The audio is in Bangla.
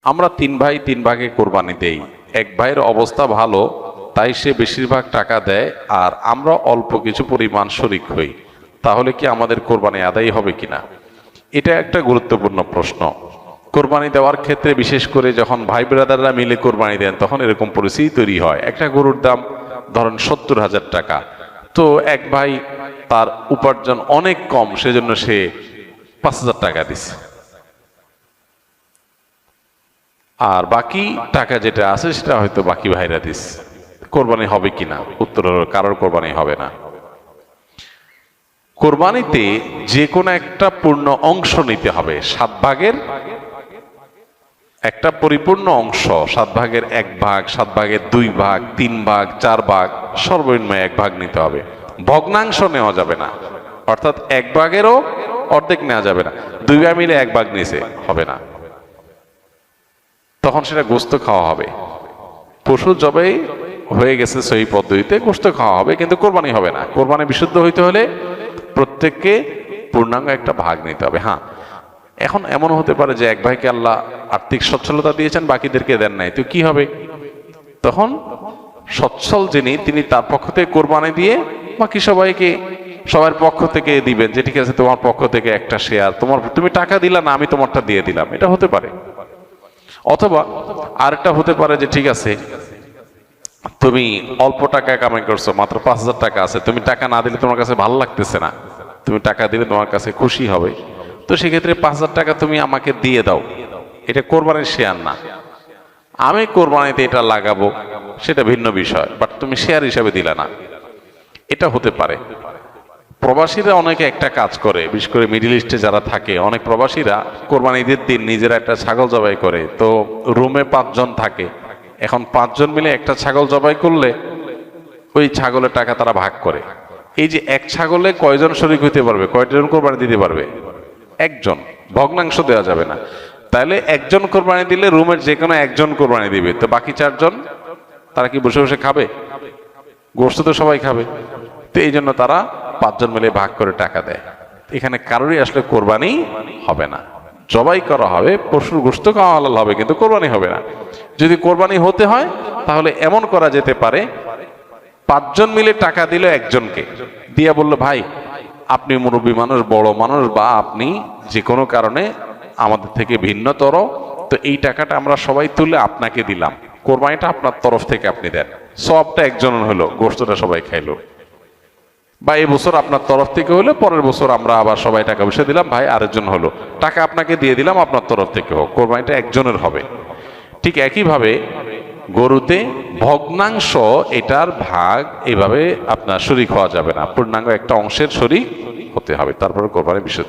আমরা তিন ভাই তিন ভাগে কোরবানি দেই। এক ভাইয়ের অবস্থা ভালো, তাই সে বেশিরভাগ টাকা দেয়, আর আমরা অল্প কিছু পরিমাণ শরিক হই। তাহলে কি আমাদের কোরবানি আদায় হবে কিনা? এটা একটা গুরুত্বপূর্ণ প্রশ্ন। কোরবানি দেওয়ার ক্ষেত্রে বিশেষ করে যখন ভাই ব্রাদাররা মিলে কোরবানি দেন, তখন এরকম পরিস্থিতি তৈরি হয়। একটা গরুর দাম ধরেন 70,000 টাকা, তো এক ভাই তার উপার্জন অনেক কম, সেজন্য সে 5,000 টাকা দিচ্ছে, আর বাকি টাকা যেটা আছে সেটা হয়তো বাকি ভাইরা দিস। কোরবানি হবে কিনা? উত্তর হলো কারোর কোরবানি হবে না। কোরবানিতে যে কোনো একটা পূর্ণ অংশ নিতে হবে। 7 ভাগের একটা পরিপূর্ণ অংশ, 7 ভাগের 1 ভাগ, 7 ভাগের 2 ভাগ, 3 ভাগ, 4 ভাগ, সর্বনিম্ন 1 ভাগ নিতে হবে। ভগ্নাংশ নেওয়া যাবে না, অর্থাৎ 1 ভাগেরও অর্ধেক নেওয়া যাবে না। 2 ভাই মিলে 1 ভাগ নিছে, হবে না। তখন সেটা গোস্ত খাওয়া হবে। পশু জবাই হয়ে গেছে সহি পদ্ধতিতে, গোস্ত খাওয়া হবে, কিন্তু কোরবানি হবে না। কোরবানি বিশুদ্ধ হইতে হলে প্রত্যেককে পূর্ণাঙ্গ একটা ভাগ নিতে হবে। হ্যাঁ, এখন এমন হতে পারে যে এক ভাইকে আল্লাহ আর্থিক সচ্ছলতা দিয়েছেন, বাকিদেরকে দেন নাই, তো কি হবে? তখন সচ্ছল যিনি, তিনি তার পক্ষ থেকে কোরবানি দিয়ে বাকি সবাইকে সবার পক্ষ থেকে দিবেন, যে ঠিক আছে তোমার পক্ষ থেকে একটা শেয়ার, তুমি টাকা দিলা না, আমি তোমারটা দিয়ে দিলাম। এটা হতে পারে। অথবা আরেকটা হতে পারে যে ঠিক আছে, তুমি অল্প টাকা কামাই করছো, মাত্র 5,000 টাকা আছে, তুমি টাকা না দিলে তোমার কাছে ভালো লাগতেছে না, তুমি টাকা দিলে তোমার কাছে খুশি হবে, তো সেক্ষেত্রে 5,000 টাকা তুমি আমাকে দিয়ে দাও। এটা কোরবানির শেয়ার না। আমি কোরবানিতে এটা লাগাবো, সেটা ভিন্ন বিষয়, বাট তুমি শেয়ার হিসাবে দিলে না। এটা হতে পারে। প্রবাসীরা অনেকে একটা কাজ করে, বিশেষ করে মিডিল ইস্টে যারা থাকে, অনেক প্রবাসীরা কোরবানি ঈদের দিন নিজেরা একটা ছাগল জবাই করে। তো রুমে 5 জন থাকে, এখন 5 জন মিলে একটা ছাগল জবাই করলে ওই ছাগলের টাকা তারা ভাগ করে। এই যে এক ছাগলে কয়জন শরিক হইতে পারবে, কয়জন কোরবানি দিতে পারবে? একজন। ভগ্নাংশ দেওয়া যাবে না। তাহলে একজন কোরবানি দিলে রুমের যে কোনো একজন কোরবানি দিবে, তো বাকি 4 জন তারা কি বসে বসে খাবে? গোশত তো সবাই খাবে। তো এই জন্য তারা 5 জন মিলে ভাগ করে টাকা দেয়। এখানে কারোরই আসলে কোরবানি হবে না। জবাই করা হবে, পশুর গোশত খাওয়া হালাল হবে, কিন্তু কোরবানি হবে না। যদি কোরবানি হতে হয় তাহলে এমন করা যেতে পারে, 5 জন মিলে টাকা দিল একজনকে, দিয়া বলল ভাই আপনি মুরব্বী মানুষ, বড় মানুষ, বা আপনি যে কোনো কারণে আমাদের থেকে ভিন্নতর, তো এই টাকাটা আমরা সবাই তুলে আপনাকে দিলাম, কোরবানিটা আপনার তরফ থেকে আপনি দেন। সবটা একজনের হলো, গোশতটা সবাই খাইলো। বা এই বছর আপনার তরফ থেকে হলো, পরের বছর আমরা আবার সবাই টাকা পয়সা দিলাম, ভাই আরেকজন হলো, টাকা আপনাকে দিয়ে দিলাম, আপনার তরফ থেকে হোক, কোরবানিটা একজনের হবে। ঠিক একইভাবে গরুতে ভগ্নাংশ, এটার ভাগ এভাবে আপনার শরিক হওয়া যাবে না, পূর্ণাঙ্গ একটা অংশের শরিক হতে হবে, তারপরে কোরবানি বিশুদ্ধ।